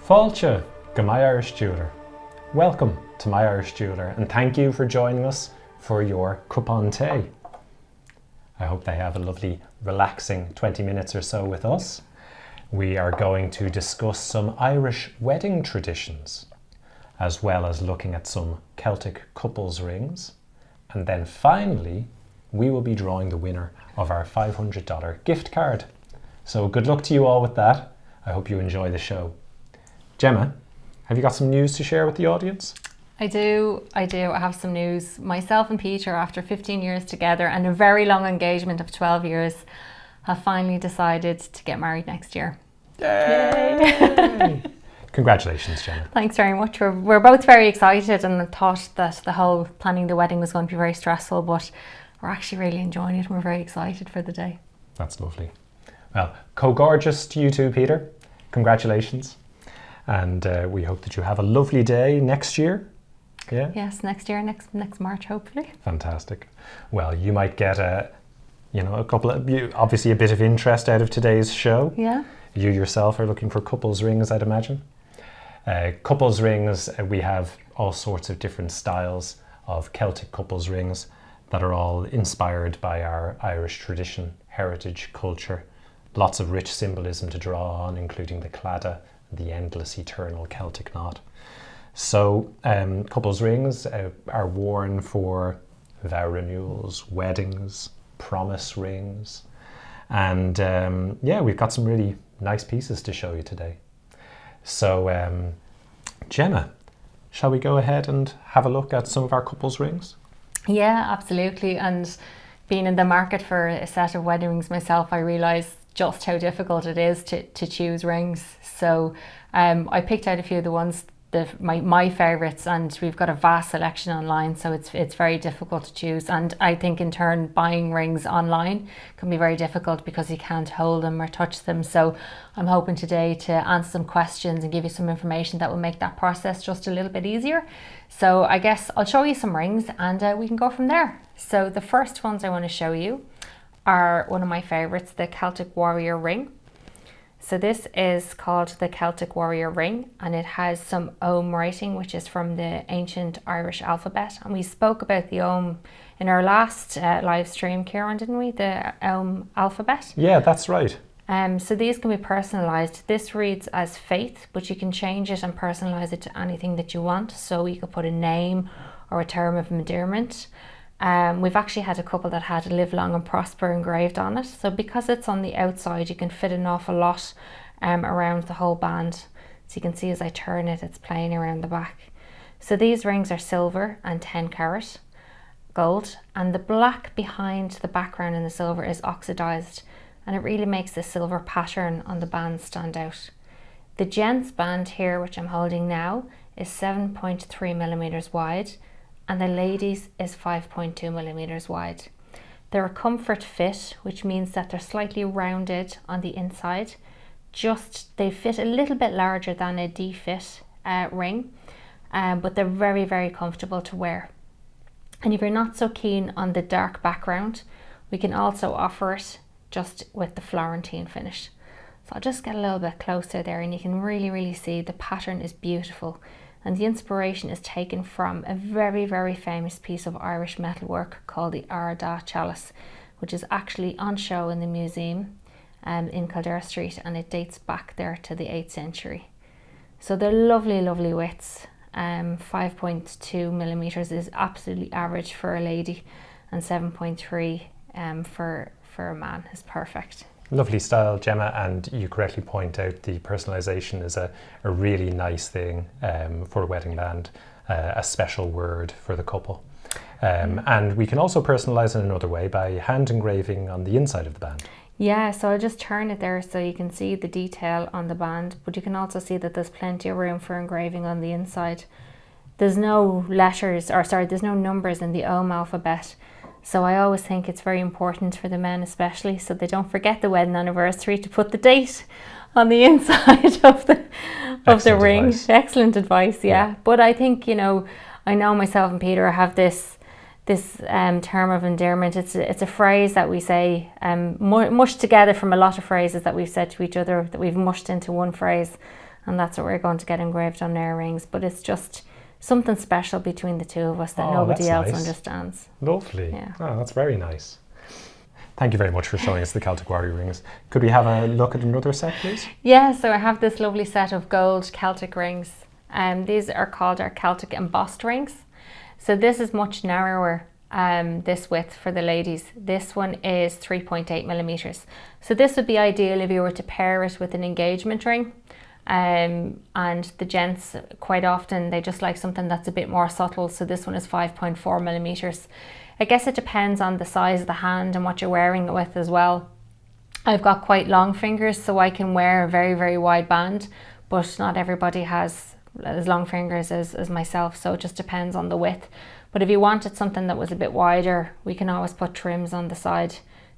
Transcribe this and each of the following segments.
Fáilte go My Irish Jeweller. Welcome to My Irish Jeweller and thank you for joining us for your cupán té. I hope they have a lovely relaxing 20 minutes or so with us. We are going to discuss some Irish wedding traditions, as well as looking at some Celtic couples rings. And then finally, we will be drawing the winner of our $500 gift card. So good luck to you all with that. I hope you enjoy the show. Gemma, have you got some news to share with the audience? I do. I have some news. Myself and Peter, after 15 years together and a very long engagement of 12 years, have finally decided to get married next year. Yay! Congratulations, Gemma. Thanks very much. We're both very excited and thought that the whole planning the wedding was going to be very stressful, but we're actually really enjoying it and we're very excited for the day. That's lovely. Well, co-gorgeous to you too, Peter. Congratulations. And we hope that you have a lovely day next year. Yeah. Yes, next year, next March, hopefully. Fantastic. Well, you might get obviously a bit of interest out of today's show. Yeah. You yourself are looking for couples rings, I'd imagine. Couples rings, we have all sorts of different styles of Celtic couples rings that are all inspired by our Irish tradition, heritage, culture. Lots of rich symbolism to draw on, including the claddagh, the endless eternal Celtic knot. So couples rings are worn for vow renewals, weddings, promise rings, and we've got some really nice pieces to show you today. So Gemma, shall we go ahead and have a look at some of our couples rings? Yeah, absolutely. And being in the market for a set of wedding rings myself, I realised just how difficult it is to choose rings. So I picked out a few of the ones my favourites, and we've got a vast selection online, so it's very difficult to choose. And I think in turn buying rings online can be very difficult because you can't hold them or touch them. So I'm hoping today to answer some questions and give you some information that will make that process just a little bit easier. So I guess I'll show you some rings and we can go from there. So the first ones I want to show you are one of my favourites, the Celtic Warrior ring. So this is called the Celtic Warrior ring, and it has some Ogham writing, which is from the ancient Irish alphabet. And we spoke about the Ogham in our last live stream, Kieran, didn't we? The Ogham alphabet. Yeah, that's right. So these can be personalised. This reads as faith, but you can change it and personalise it to anything that you want. So you could put a name or a term of endearment. We've actually had a couple that had live long and prosper engraved on it. So because it's on the outside, you can fit an awful lot around the whole band. So you can see as I turn it, it's playing around the back. So these rings are silver and 10 carat gold, and the black behind the background in the silver is oxidized, and it really makes the silver pattern on the band stand out. The gents band here, which I'm holding now, is 7.3 millimeters wide, and the ladies is 5.2 millimeters wide. They're a comfort fit, which means that they're slightly rounded on the inside. They fit a little bit larger than a D-fit ring, but they're very, very comfortable to wear. And if you're not so keen on the dark background, we can also offer it just with the Florentine finish. So I'll just get a little bit closer there, and you can really, really see the pattern is beautiful. And the inspiration is taken from a very, very famous piece of Irish metalwork called the Ardagh chalice, which is actually on show in the museum in Kildare Street, and it dates back there to the 8th century. So they're lovely, lovely widths. 5.2 millimeters is absolutely average for a lady, and 7.3 for a man is perfect. Lovely style, Gemma, and you correctly point out the personalisation is a really nice thing for a wedding band, a special word for the couple. And we can also personalise in another way by hand engraving on the inside of the band. Yeah, so I'll just turn it there so you can see the detail on the band, but you can also see that there's plenty of room for engraving on the inside. There's no there's no numbers in the Ogham alphabet. So I always think it's very important for the men especially, so they don't forget the wedding anniversary, to put the date on the inside of the ring. Advice. Excellent advice, yeah. But I think, I know myself and Peter have this this term of endearment. It's a phrase that we say mushed together from a lot of phrases that we've said to each other, that we've mushed into one phrase, and that's what we're going to get engraved on our rings. But it's just something special between the two of us that nobody else understands. Lovely. Yeah. Oh, that's very nice. Thank you very much for showing us the Celtic warrior rings. Could we have a look at another set, please? Yeah, so I have this lovely set of gold Celtic rings. These are called our Celtic embossed rings. So this is much narrower, this width for the ladies. This one is 3.8 millimeters. So this would be ideal if you were to pair it with an engagement ring. And the gents, quite often, they just like something that's a bit more subtle. So this one is 5.4 millimeters. I guess it depends on the size of the hand and what you're wearing it with as well. I've got quite long fingers, so I can wear a very, very wide band, but not everybody has as long fingers as myself, so it just depends on the width. But if you wanted something that was a bit wider, we can always put trims on the side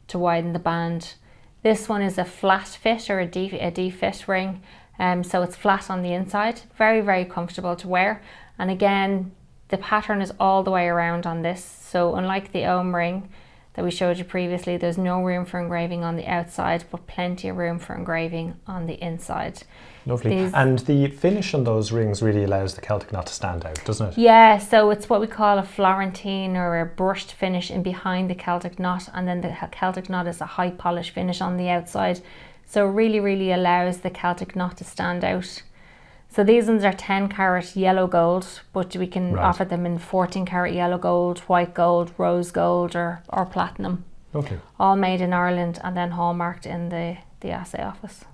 to widen the band. This one is a flat fit or a D-fit ring, so it's flat on the inside, very, very comfortable to wear. And again, the pattern is all the way around on this, so unlike the Ogham ring that we showed you previously, there's no room for engraving on the outside, but plenty of room for engraving on the inside. Lovely. And the finish on those rings really allows the Celtic knot to stand out, doesn't it? Yeah, so it's what we call a Florentine or a brushed finish in behind the Celtic knot, and then the Celtic knot is a high polish finish on the outside. So it really, really allows the Celtic knot to stand out. So these ones are 10 carat yellow gold, but we can offer them in 14 carat yellow gold, white gold, rose gold or platinum. Lovely. All made in Ireland and then hallmarked in the assay office.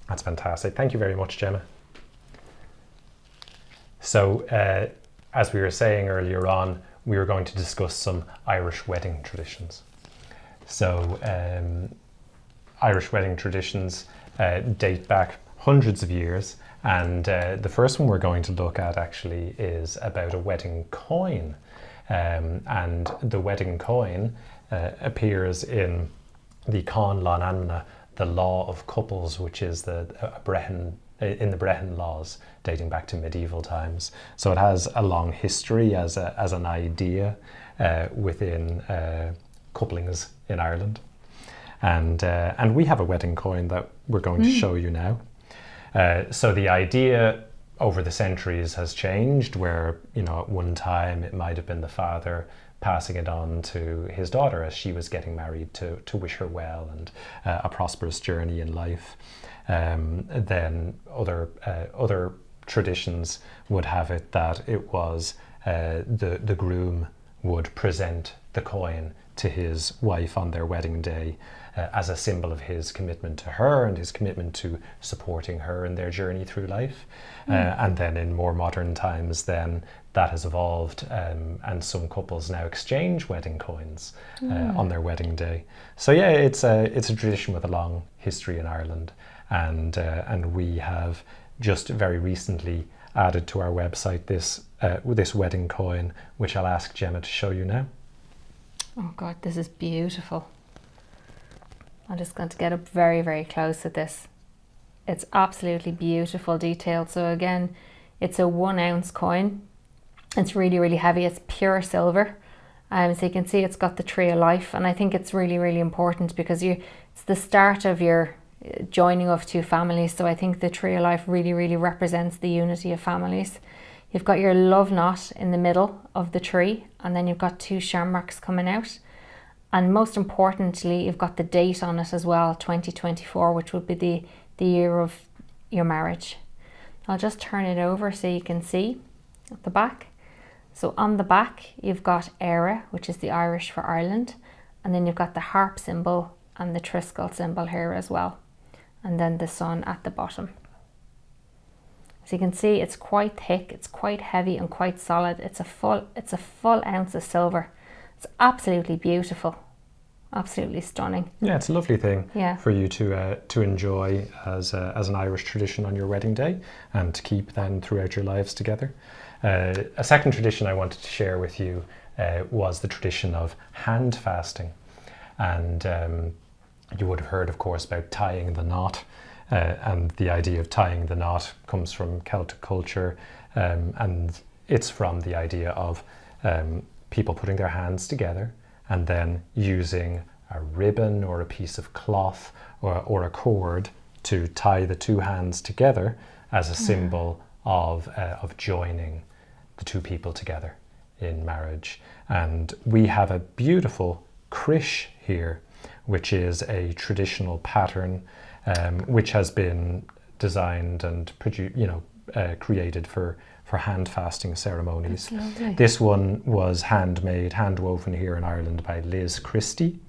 That's fantastic. Thank you very much, Gemma. So as we were saying earlier on, we were going to discuss some Irish wedding traditions. So Irish wedding traditions date back hundreds of years. And the first one we're going to look at actually is about a wedding coin. And the wedding coin appears in the Con Lán Anmana, the law of couples, which is in the Brehon laws dating back to medieval times. So it has a long history as an idea within couplings in Ireland. And we have a wedding coin that we're going to show you now. So the idea over the centuries has changed, where, you know, at one time it might have been the father passing it on to his daughter as she was getting married to wish her well and a prosperous journey in life. Then other traditions would have it that it was the groom would present the coin to his wife on their wedding day as a symbol of his commitment to her and his commitment to supporting her in their journey through life. And then in more modern times, then that has evolved, and some couples now exchange wedding coins on their wedding day. So yeah, it's a tradition with a long history in Ireland, and we have just very recently added to our website this wedding coin, which I'll ask Gemma to show you now. Oh God, this is beautiful. I'm just going to get up very, very close at this. It's absolutely beautiful detail. So again, it's a 1 ounce coin. It's really, really heavy. It's pure silver. So you can see it's got the tree of life. And I think it's really, really important because it's the start of your joining of two families. So I think the tree of life really, really represents the unity of families. You've got your love knot in the middle of the tree, and then you've got 2 shamrocks coming out. And most importantly, you've got the date on it as well, 2024, which would be the year of your marriage. I'll just turn it over so you can see at the back. So on the back, you've got Éire, which is the Irish for Ireland. And then you've got the harp symbol and the Triskel symbol here as well. And then the sun at the bottom. So you can see it's quite thick, it's quite heavy and quite solid. It's a full ounce of silver. It's absolutely beautiful, absolutely stunning. Yeah, it's a lovely thing for you to enjoy as an Irish tradition on your wedding day and to keep then throughout your lives together. A second tradition I wanted to share with you was the tradition of hand fasting. And you would have heard, of course, about tying the knot. And the idea of tying the knot comes from Celtic culture, and it's from the idea of people putting their hands together and then using a ribbon or a piece of cloth or a cord to tie the two hands together as a symbol of joining the two people together in marriage. And we have a beautiful krish here, which is a traditional pattern which has been designed and created for hand fasting ceremonies. This one was handmade, hand woven here in Ireland by Liz Christie,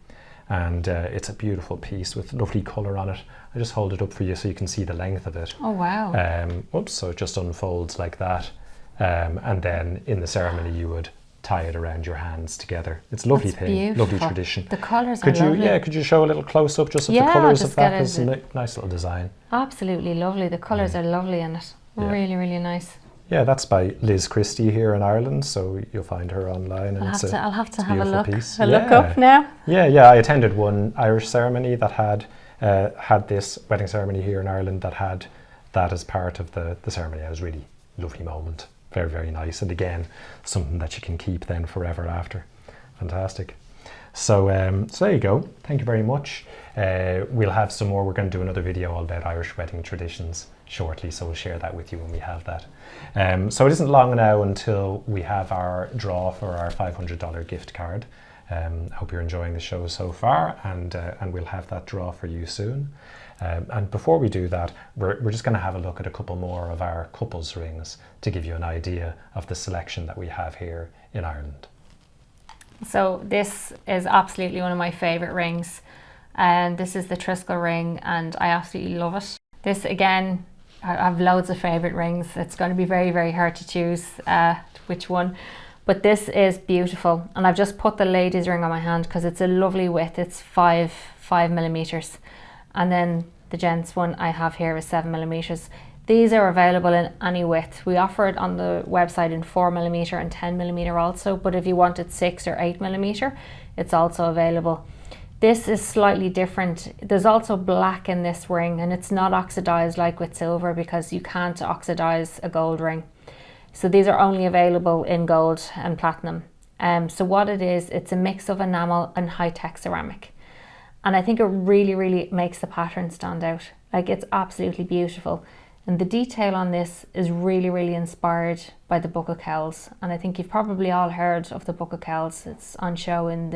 and it's a beautiful piece with lovely colour on it. I just hold it up for you so you can see the length of it. Oh wow. So it just unfolds like that, and then in the ceremony you would tie it around your hands together. It's a lovely That's thing, beautiful. lovely tradition. The colours Could are you, lovely. yeah, could you show a little close up just of the colours of that? It's a nice little design. Absolutely lovely. The colours are lovely in it. Yeah. Really, really nice. Yeah, that's by Liz Christie here in Ireland, so you'll find her online. And I'll have to it's a have a beautiful look. piece. A look up now. Yeah. I attended one Irish ceremony that had this wedding ceremony here in Ireland that had that as part of the ceremony. It was really lovely moment. Very, very nice. And again, something that you can keep then forever after. Fantastic. So there you go. Thank you very much. We'll have some more. We're going to do another video all about Irish wedding traditions shortly, so we'll share that with you when we have that. So it isn't long now until we have our draw for our $500 gift card. Hope you're enjoying the show so far, and we'll have that draw for you soon. And before we do that, we're just going to have a look at a couple more of our couples rings to give you an idea of the selection that we have here in Ireland. So this is absolutely one of my favourite rings, and this is the Triskel ring, and I absolutely love it. This again, I have loads of favourite rings. It's going to be very, very hard to choose which one, but this is beautiful. And I've just put the ladies ring on my hand because it's a lovely width. It's 5 millimeters, and then the gents one I have here is 7 millimeters. These are available in any width. We offer it on the website in 4 millimeter and 10 millimeter also, but if you wanted 6 or 8 millimeter, it's also available. This is slightly different. There's also black in this ring, and it's not oxidized like with silver because you can't oxidize a gold ring. So these are only available in gold and platinum. So what it is, it's a mix of enamel and high-tech ceramic. And I think it really, really makes the pattern stand out. Like, it's absolutely beautiful. And the detail on this is really, really inspired by the Book of Kells. And I think you've probably all heard of the Book of Kells. It's on show in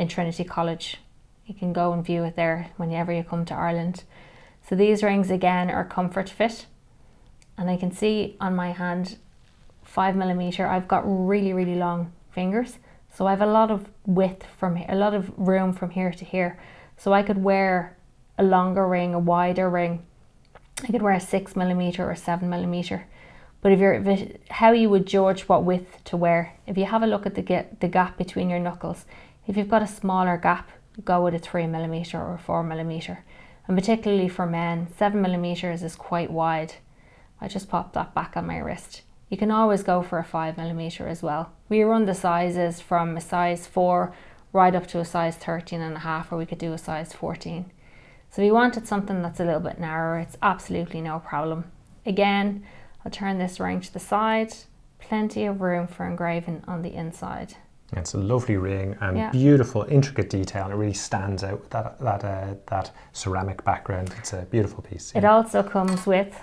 Trinity College. You can go and view it there whenever you come to Ireland. So these rings again are comfort fit. And I can see on my hand, 5 millimeter, I've got really, really long fingers. So I have a lot of width from here, a lot of room from here to here. So I could wear a longer ring, a wider ring. I could wear a 6 millimeter or 7 millimeter. But how you would judge what width to wear, if you have a look at the gap between your knuckles, if you've got a smaller gap, go with a 3 millimeter or 4 millimeter. And particularly for men, 7 millimeters is quite wide. I just popped that back on my wrist. You can always go for a 5 millimeter as well. We run the sizes from a size 4 right up to a size 13.5, or we could do a size 14. So if you wanted something that's a little bit narrower, it's absolutely no problem. Again, I'll turn this ring to the side. Plenty of room for engraving on the inside. It's a lovely ring and beautiful, intricate detail, and it really stands out with that ceramic background. It's a beautiful piece. It also comes with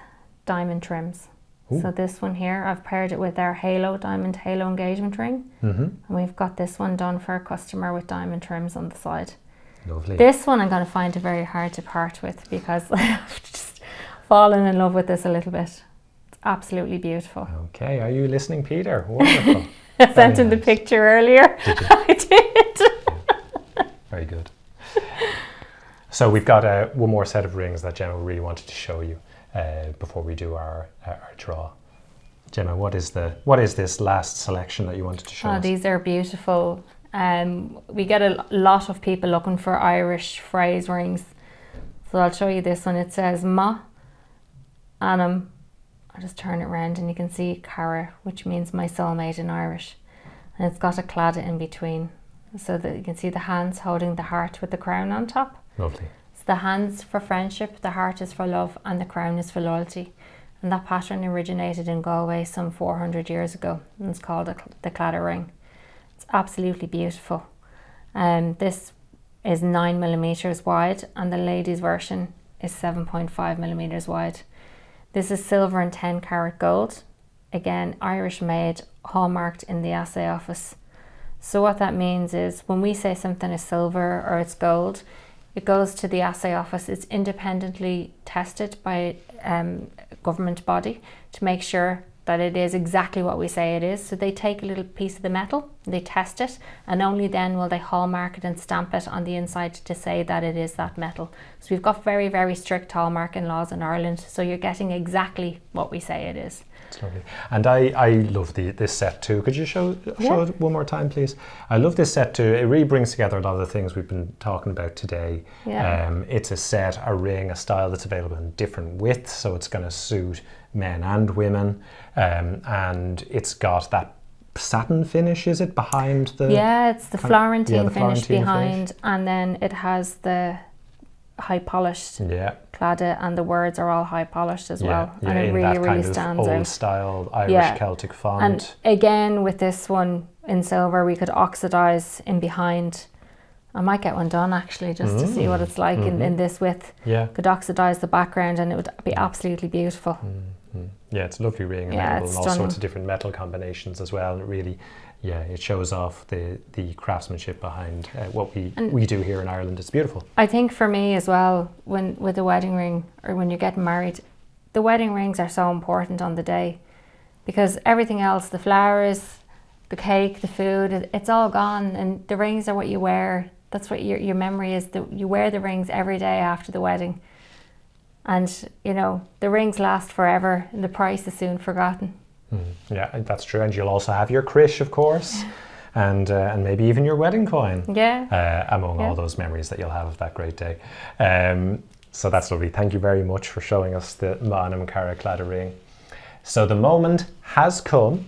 diamond trims. Ooh. So this one here, I've paired it with our diamond halo engagement ring. And we've got this one done for a customer with diamond trims on the side. Lovely. This one I'm going to find it very hard to part with because I've just fallen in love with this a little bit. It's absolutely beautiful. Okay, are you listening, Peter? Wonderful. I sent him the picture earlier. Did you? I did. Very good. So we've got one more set of rings that Gemma really wanted to show you before we do our draw. Gemma, what is this last selection that you wanted to show us? These are beautiful. We get a lot of people looking for Irish phrase rings. So I'll show you this one. It says Ma Anam. I'll just turn it around and you can see Cara, which means my soulmate in Irish. And it's got a claddagh in between. So that you can see the hands holding the heart with the crown on top. Lovely. So the hands for friendship, the heart is for love, and the crown is for loyalty. And that pattern originated in Galway some 400 years ago. And it's called the claddagh ring. It's absolutely beautiful. This is 9 millimeters wide, and the ladies version is 7.5 millimeters wide. This is silver and 10 karat gold. Again, Irish made, hallmarked in the assay office. So what that means is when we say something is silver or it's gold, it goes to the assay office. It's independently tested by a government body to make sure that it is exactly what we say it is. So they take a little piece of the metal, they test it, and only then will they hallmark it and stamp it on the inside to say that it is that metal. So we've got very, very strict hallmarking laws in Ireland, so you're getting exactly what we say it is. It's lovely. And I love this set too. Could you show it one more time, please? I love this set too. It really brings together a lot of the things we've been talking about today. Yeah. It's a set, a ring, a style that's available in different widths, so it's going to suit men and women. And it's got that satin finish, is it, behind the... Yeah, it's the Florentine finish Florentine behind, finish. and then it has the high polished claddagh, and the words are all high polished as well, and it in really, that really kind stands of old out. style Irish Celtic font. And again, with this one in silver, we could oxidize in behind. I might get one done actually, just to see what it's like in this width. Yeah. Could oxidize the background and it would be absolutely beautiful. Yeah, it's a lovely ring, Yeah, available it's in all stunning. sorts of different metal combinations as well. And it really, it shows off the craftsmanship behind what we do here in Ireland. It's beautiful. I think for me as well, with a wedding ring or when you're getting married, the wedding rings are so important on the day, because everything else, the flowers, the cake, the food, it's all gone, and the rings are what you wear. That's what your memory is. You wear the rings every day after the wedding. And, the rings last forever and the price is soon forgotten. Yeah, that's true. And you'll also have your crish, of course, and maybe even your wedding coin. Yeah. Among all those memories that you'll have of that great day. So that's lovely. Thank you very much for showing us the Manam Cara Claddagh ring. So the moment has come.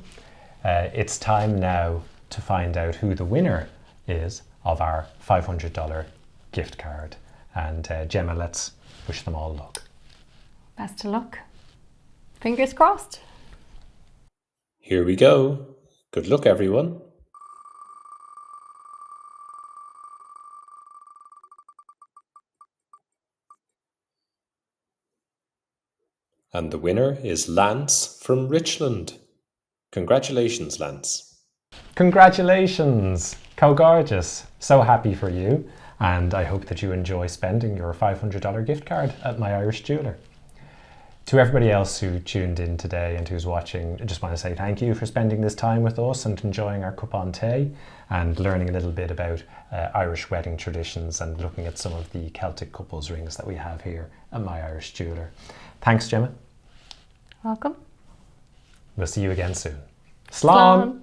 It's time now to find out who the winner is of our $500 gift card. And Gemma, let's wish them all luck. Best of luck. Fingers crossed. Here we go. Good luck, everyone. And the winner is Lance from Richland. Congratulations, Lance. Congratulations! How gorgeous. So happy for you. And I hope that you enjoy spending your $500 gift card at My Irish Jeweller. To everybody else who tuned in today and who's watching, I just want to say thank you for spending this time with us and enjoying our cup on tea and learning a little bit about Irish wedding traditions and looking at some of the Celtic couples rings that we have here at My Irish Jeweller. Thanks, Gemma. Welcome. We'll see you again soon. Slán! Slán.